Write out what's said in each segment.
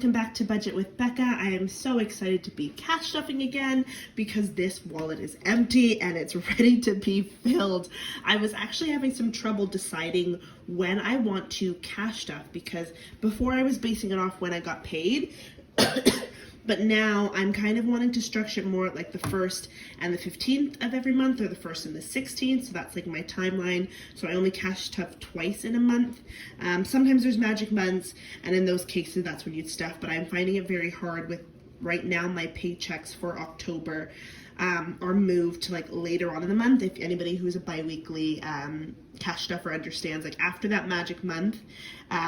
welcome back to Budget with Becca. I am so excited to be cash stuffing again because this wallet is empty and it's ready to be filled. I was actually having some trouble deciding when I want to cash stuff because before I was basing it off when I got paid. But now I'm kind of wanting to structure it more like the 1st and the 15th of every month, or the 1st and the 16th. So that's like my timeline. So I only cash stuff twice in a month. Sometimes there's magic months, and in those cases, that's when you'd stuff. But I'm finding it very hard with right now my paychecks for October are moved to like later on in the month. If anybody who's a bi-weekly cash stuffer understands, like after that magic month,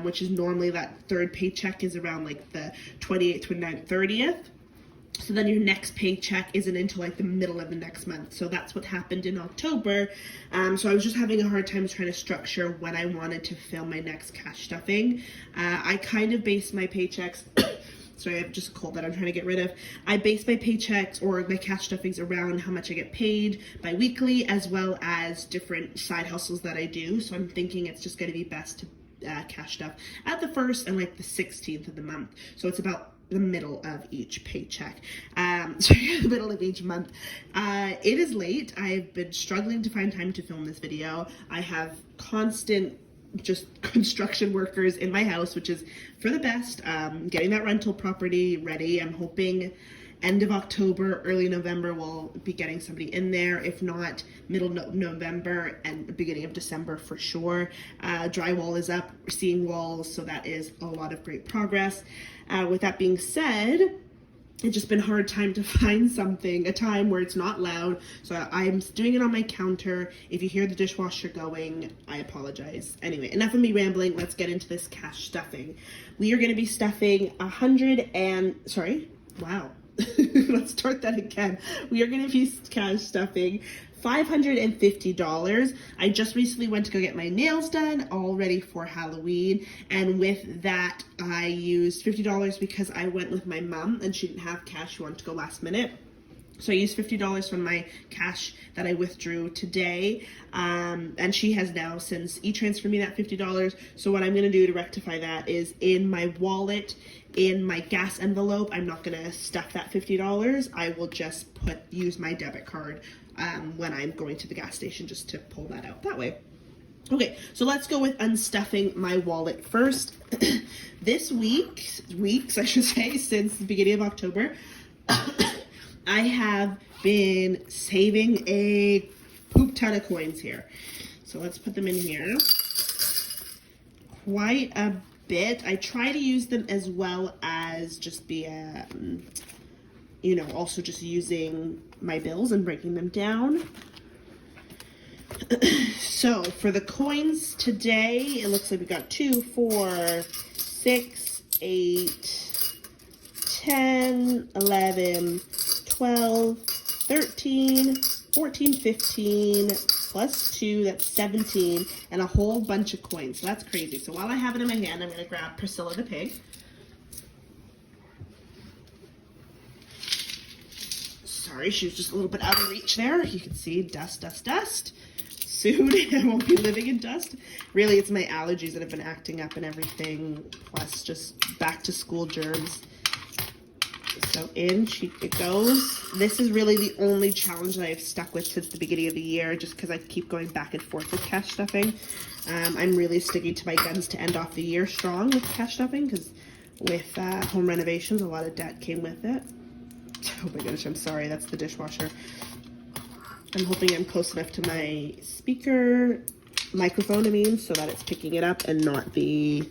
which is normally that third paycheck is around like the 28th, 29th, 30th. So then your next paycheck isn't until like the middle of the next month. So that's what happened in October. So I was just having a hard time trying to structure when I wanted to fill my next cash stuffing. I kind of base my paychecks sorry, I have just a cold that I'm trying to get rid of. I base my paychecks or my cash stuffings around how much I get paid bi-weekly, as well as different side hustles that I do. So I'm thinking it's just going to be best to cash stuff at the 1st and like the 16th of the month. So it's about the middle of each paycheck. Sorry, the middle of each month. It is late. I've been struggling to find time to film this video. I have constant just construction workers in my house, which is for the best. Getting that rental property ready. I'm hoping end of October, early November, we'll be getting somebody in there. If not, middle November and beginning of December for sure. Drywall is up, we're seeing walls, so that is a lot of great progress. With that being said, it's just been a hard time to find a time where it's not loud. So I'm doing it on my counter. If you hear the dishwasher going, I apologize. Anyway, enough of me rambling. Let's get into this cash stuffing. We are going to be stuffing let's start that again. We are going to be cash stuffing $550. I just recently went to go get my nails done, all ready for Halloween, and with that I used $50 because I went with my mom and she didn't have cash. She wanted to go last minute. So I used $50 from my cash that I withdrew today, and she has now since e-transferred me that $50. So what I'm going to do to rectify that is in my wallet, in my gas envelope, I'm not going to stuff that $50. I will just use my debit card when I'm going to the gas station just to pull that out that way. Okay, so let's go with unstuffing my wallet first. This weeks I should say, since the beginning of October, I have been saving a poop ton of coins here. So let's put them in here. Quite a bit. I try to use them as well as just be also just using my bills and breaking them down. So for the coins today, it looks like we got 2, 4, 6, 8, 10, 11, 12, 13, 14, 15, plus 2, that's 17, and a whole bunch of coins. So that's crazy. So while I have it in my hand, I'm going to grab Priscilla the pig. Sorry, she was just a little bit out of reach there. You can see dust, dust, dust. Soon I won't be living in dust. Really, it's my allergies that have been acting up and everything, plus just back to school germs. So in it goes. This is really the only challenge that I've stuck with since the beginning of the year, just because I keep going back and forth with cash stuffing. I'm really sticking to my guns to end off the year strong with cash stuffing, because with home renovations, a lot of debt came with it. Oh my gosh, I'm sorry, that's the dishwasher. I'm hoping I'm close enough to my microphone, so that it's picking it up and not the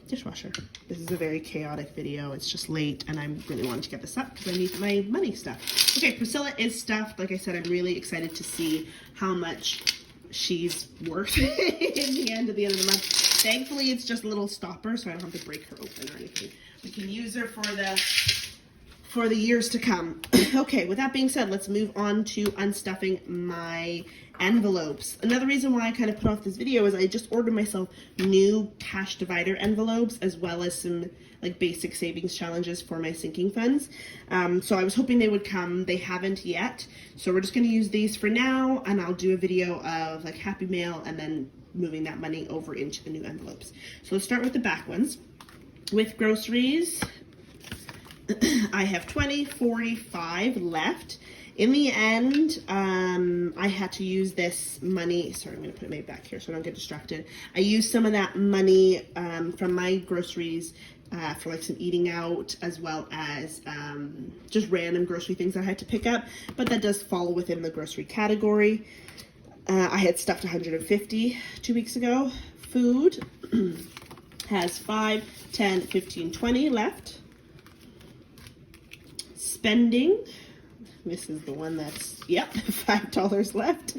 dishwasher. This is a very chaotic video. It's just late and I really wanted to get this up because I need my money stuff. Okay, Priscilla is stuffed. Like I said, I'm really excited to see how much she's worth in the end of the month. Thankfully, it's just a little stopper, so I don't have to break her open or anything. We can use her for the years to come. Okay, with that being said, let's move on to unstuffing my envelopes. Another reason why I kind of put off this video is I just ordered myself new cash divider envelopes, as well as some like basic savings challenges for my sinking funds. So I was hoping they would come. They haven't yet. So we're just going to use these for now, and I'll do a video of like Happy Mail and then moving that money over into the new envelopes. So let's start with the back ones. With groceries, I have 20, 45 left. In the end, I had to use this money. Sorry, I'm going to put it back here so I don't get distracted. I used some of that money from my groceries for like some eating out, as well as just random grocery things I had to pick up. But that does fall within the grocery category. I had stuffed 150 2 weeks ago. Food has 5, 10, 15, 20 left. Spending, this is the one that's, yep, $5 left.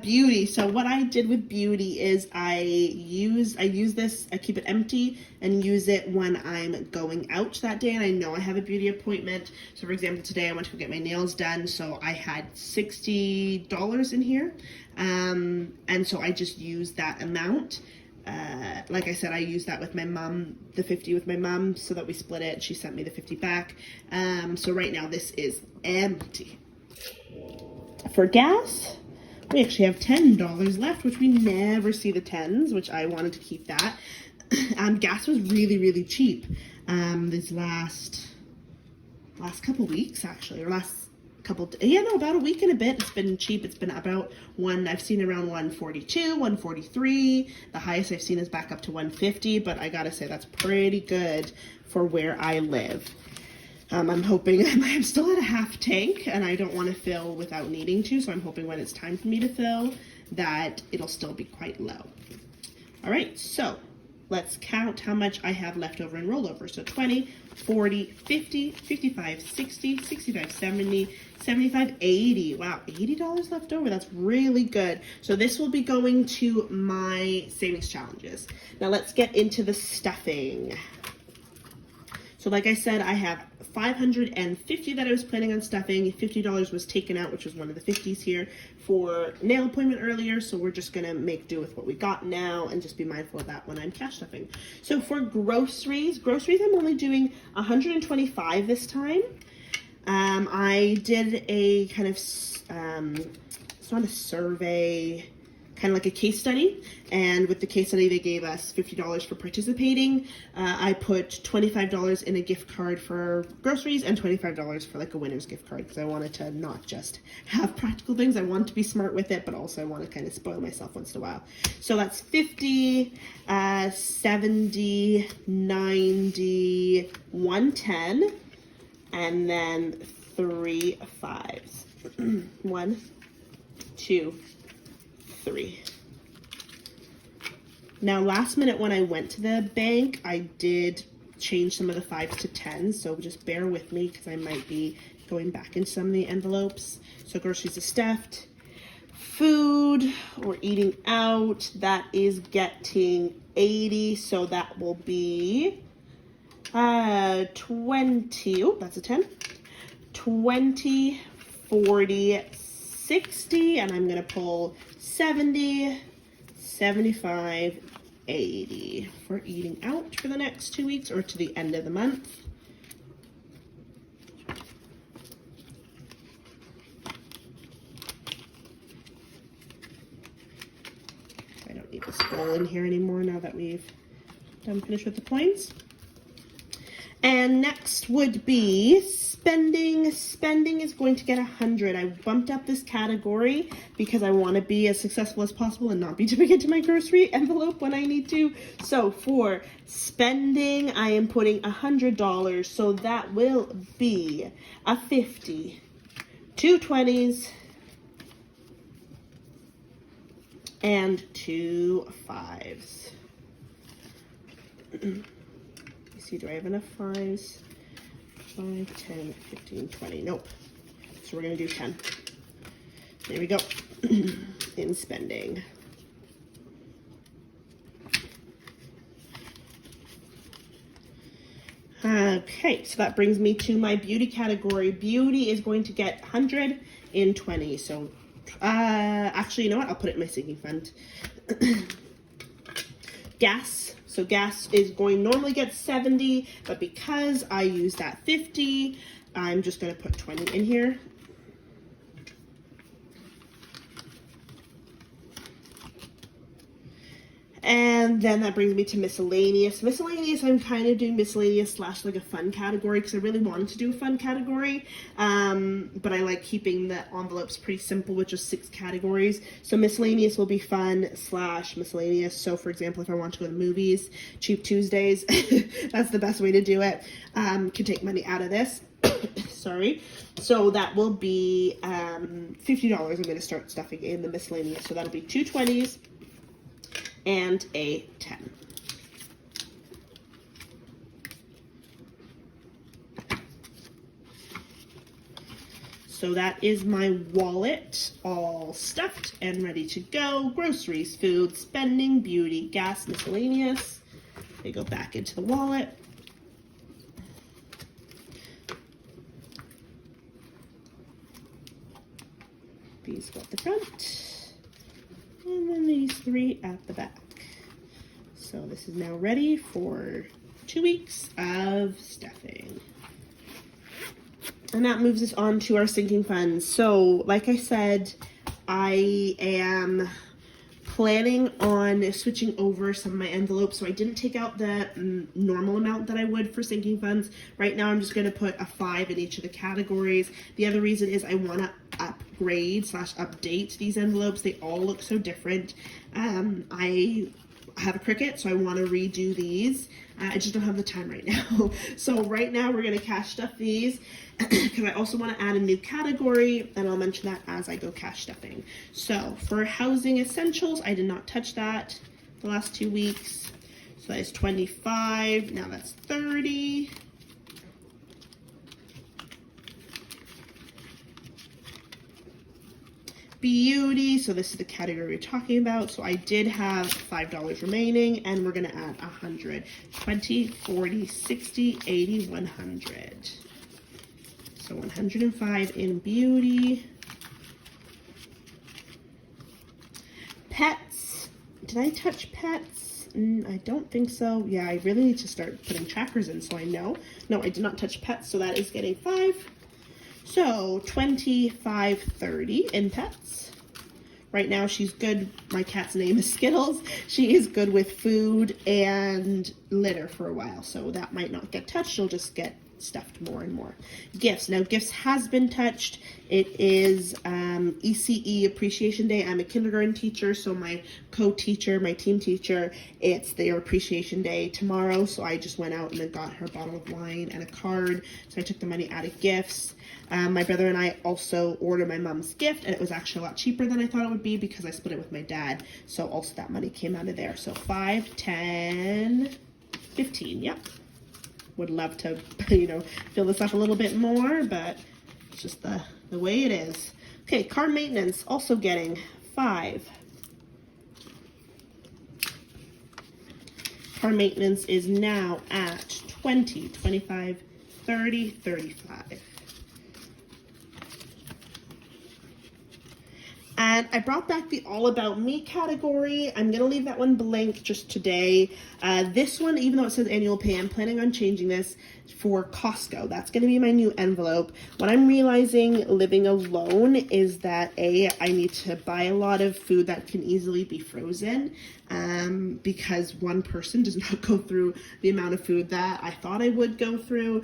Beauty, so what I did with beauty is I use this, I keep it empty and use it when I'm going out that day and I know I have a beauty appointment. So for example, today I went to go get my nails done, so I had $60 in here, and so I just used that amount. Like I said, I used that with my mom, the 50 with my mom, so that we split it. She sent me the 50 back. So right now this is empty. For gas, we actually have $10 left, which we never see the 10s, which I wanted to keep that. Gas was really, really cheap these last couple weeks, actually, or about a week and a bit. It's been cheap. It's been about I've seen around 142, 143. The highest I've seen is back up to 150, but I gotta say that's pretty good for where I live. I'm hoping, I'm still at a half tank and I don't want to fill without needing to, so I'm hoping when it's time for me to fill that it'll still be quite low. All right, so let's count how much I have left over in rollover. So 20, 40, 50, 55, 60, 65, 70, 75, 80. Wow, $80 left over. That's really good. So this will be going to my savings challenges. Now let's get into the stuffing. So like I said, I have $550 that I was planning on stuffing. $50 was taken out, which was one of the 50s here, for nail appointment earlier. So we're just gonna make do with what we got now and just be mindful of that when I'm cash stuffing. So for groceries, I'm only doing $125 this time. I did a kind of, it's not a survey, kind of like a case study, and with the case study they gave us $50 for participating. I put $25 in a gift card for groceries and $25 for like a winner's gift card, because I wanted to not just have practical things, I want to be smart with it, but also I want to kind of spoil myself once in a while. So that's 50, 70, 90, 110, and then 3 5s. 1, 2, 3. Now last minute when I went to the bank, I did change some of the 5s to 10s, so just bear with me because I might be going back in some of the envelopes. So groceries is stuffed. Food or eating out, that is getting 80, so that will be 20, oh, that's a 10, 20, 40, 60, and I'm gonna pull 70, 75, 80 for eating out for the next 2 weeks or to the end of the month. I don't need this bowl in here anymore now that we've finished with the coins. And next would be spending. Spending is going to get 100. I bumped up this category because I want to be as successful as possible and not be dipping into my grocery envelope when I need to. So for spending, I am putting $100. So that will be a 50, 2 20s, and 2 5s. Do I have enough 5s? 5, 10, 15, 20. Nope. So we're going to do 10. There we go. In spending. Okay, so that brings me to my beauty category. Beauty is going to get 100 in 20. So, actually, you know what? I'll put it in my sinking fund. Gas. So gas is going normally get 70, but because I use that 50, I'm just going to put 20 in here. And And then that brings me to miscellaneous. Miscellaneous, I'm kind of doing miscellaneous slash like a fun category because I really wanted to do a fun category. But I like keeping the envelopes pretty simple with just 6 categories. So miscellaneous will be fun slash miscellaneous. So for example, if I want to go to the movies, Cheap Tuesdays, that's the best way to do it. Can take money out of this. Sorry. So that will be $50 I'm going to start stuffing in the miscellaneous. So that'll be 2 20s and a 10. So that is my wallet all stuffed and ready to go. Groceries, food, spending, beauty, gas, miscellaneous. They go back into the wallet. These go at the front. And then these 3 at the back. So this is now ready for 2 weeks of stuffing. And that moves us on to our sinking funds. So like I said, I am planning on switching over some of my envelopes. So I didn't take out the normal amount that I would for sinking funds. Right now I'm just going to put a 5 in each of the categories. The other reason is I want to upgrade slash update these envelopes. They all look so different. I have a Cricut, so I want to redo these. I just don't have the time right now. So right now we're going to cash stuff these because I also want to add a new category, and I'll mention that as I go cash stuffing. So for housing essentials, I did not touch that the last 2 weeks. So that is 25. Now that's 30. Beauty, so this is the category we're talking about. So I did have $5 remaining, and we're going to add 100. 20, 40, 60, 80, 100. So 105 in beauty. Pets. Did I touch pets? I don't think so. Yeah, I really need to start putting trackers in so I know. No, I did not touch pets, so that is getting 5. So 25, 30 in pets. Right now she's good. My cat's name is Skittles. She is good with food and litter for a while, so that might not get touched. She'll just get stuffed more and more. Gifts. Now gifts has been touched. It is ECE Appreciation Day. I'm a kindergarten teacher, so my co-teacher, my team teacher, it's their appreciation day tomorrow, so I just went out and I got her a bottle of wine and a card. So I took the money out of gifts. My brother and I also ordered my mom's gift, and it was actually a lot cheaper than I thought it would be because I split it with my dad. So also that money came out of there. So 5, 10, 15. Yep. Would love to, fill this up a little bit more, but it's just the way it is. Okay, car maintenance, also getting 5. Car maintenance is now at 20, 25, 30, 35. And I brought back the All About Me category. I'm going to leave that one blank just today. This one, even though it says annual pay, I'm planning on changing this for Costco. That's going to be my new envelope. What I'm realizing living alone is that I need to buy a lot of food that can easily be frozen because one person does not go through the amount of food that I thought I would go through.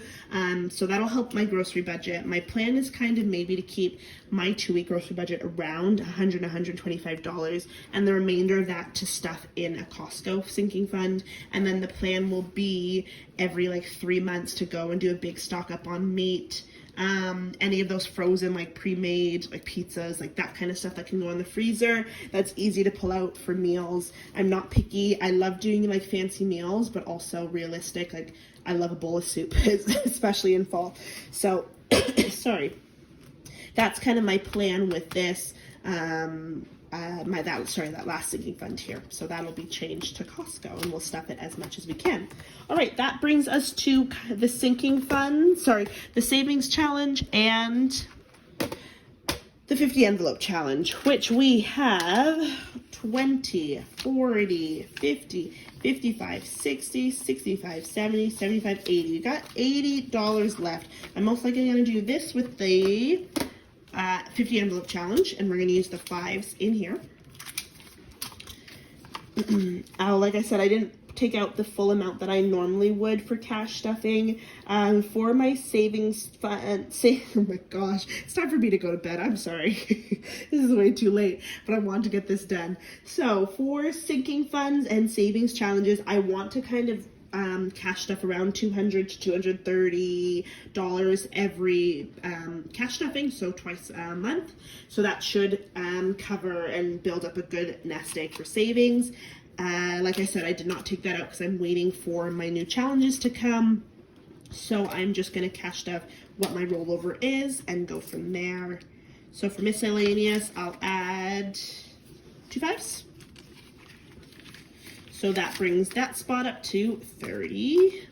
So that'll help my grocery budget. My plan is kind of maybe to keep my 2-week grocery budget around $100, $125, and the remainder of that to stuff in a Costco sinking fund. And then the plan will be every 3 months to go and do a big stock up on meat, any of those frozen pre-made pizzas, that kind of stuff that can go in the freezer that's easy to pull out for meals. I'm not picky. I love doing fancy meals, but also realistic. I love a bowl of soup, especially in fall. So sorry, that's kind of my plan with this. That last sinking fund here. So that'll be changed to Costco, and we'll stuff it as much as we can. All right, that brings us to the sinking fund, the savings challenge and the 50 envelope challenge, which we have 20, 40, 50, 55, 60, 65, 70, 75, 80. We got $80 left. I'm most likely going to do this with the 50 envelope challenge, and we're going to use the 5s in here. Like I said, I didn't take out the full amount that I normally would for cash stuffing. For my savings fund, oh my gosh, it's time for me to go to bed. I'm sorry. This is way too late, but I want to get this done. So for sinking funds and savings challenges, I want to kind of cash stuff around $200 to $230 every cash stuffing, so twice a month. So that should cover and build up a good nest egg for savings. Like I said, I did not take that out because I'm waiting for my new challenges to come. So I'm just going to cash stuff what my rollover is and go from there. So for miscellaneous, I'll add 2 5s. So that brings that spot up to 30.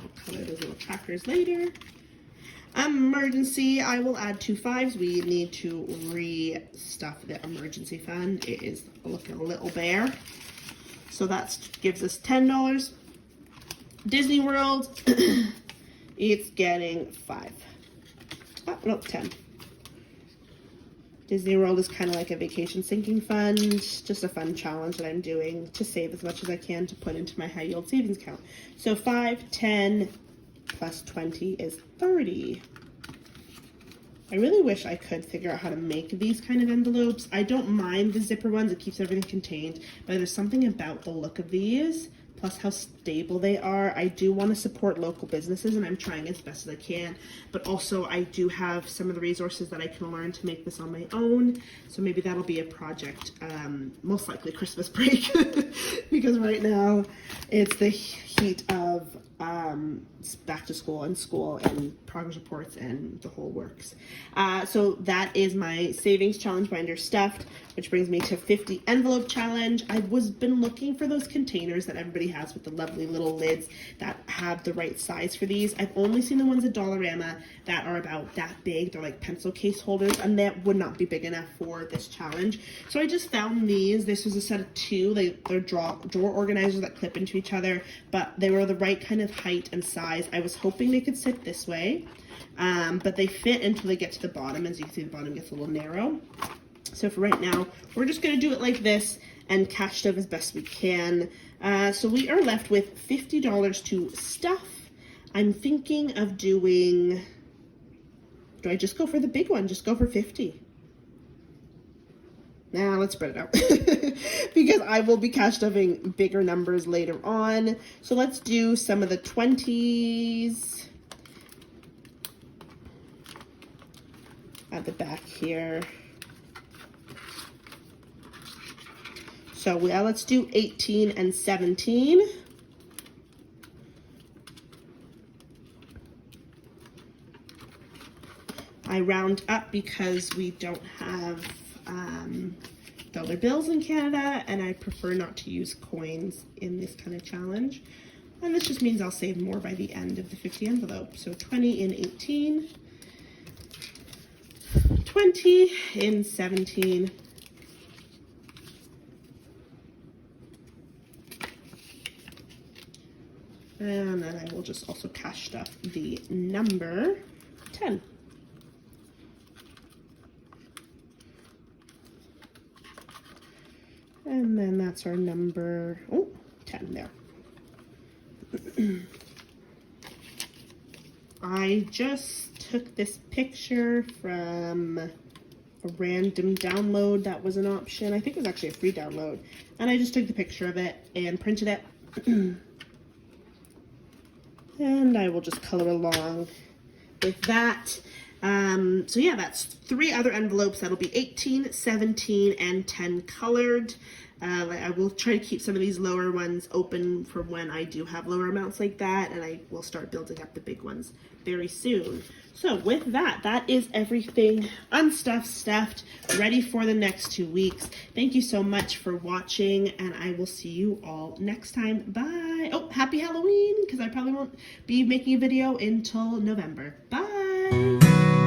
I'll color those little trackers later. Emergency, I will add 2 5s. We need to re-stuff the emergency fund. It is looking a little bare. So that gives us $10. Disney World, it's getting 5. Oh, no, 10. Disney World is kind of like a vacation sinking fund, just a fun challenge that I'm doing to save as much as I can to put into my high yield savings account. So 5, 10 plus 20 is 30. I really wish I could figure out how to make these kind of envelopes. I don't mind the zipper ones, it keeps everything contained, but there's something about the look of these, plus how stable they are. I do want to support local businesses and I'm trying as best as I can, but also I do have some of the resources that I can learn to make this on my own. So maybe that'll be a project, most likely Christmas break, because right now it's the heat of back to school and progress reports and the whole works. So that is my savings challenge binder stuffed, which brings me to 50 envelope challenge. I've been looking for those containers that everybody has with the lovely little lids that have the right size for these. I've only seen the ones at Dollarama that are about that big. They're like pencil case holders, and that would not be big enough for this challenge. So I just found these. This was a set of 2. They're drawer organizers that clip into each other, but they were the right kind of height and size. I was hoping they could sit this way, but they fit until they get to the bottom. As you can see, the bottom gets a little narrow. So for right now, we're just going to do it like this and cash stuff as best we can. So we are left with $50 to stuff. I'm thinking of doing, do I just go for the big one? Just go for 50. Nah, let's spread it out because I will be cash stuffing bigger numbers later on. So let's do some of the 20s at the back here. So let's do 18 and 17. I round up because we don't have dollar bills in Canada, and I prefer not to use coins in this kind of challenge. And this just means I'll save more by the end of the 50 envelope. So 20 in 18, 20 in 17, and then I will just also cash stuff the number 10. And then that's our number, 10 there. I just took this picture from a random download that was an option. I think it was actually a free download. And I just took the picture of it and printed it. And I will just color along with that. So yeah, that's 3 other envelopes. That'll be 18, 17, and 10 colored. I will try to keep some of these lower ones open for when I do have lower amounts like that, and I will start building up the big ones very soon. So with that, that is everything unstuffed, stuffed, ready for the next 2 weeks. Thank you so much for watching, and I will see you all next time. Bye. Oh, happy Halloween, because I probably won't be making a video until November. Bye.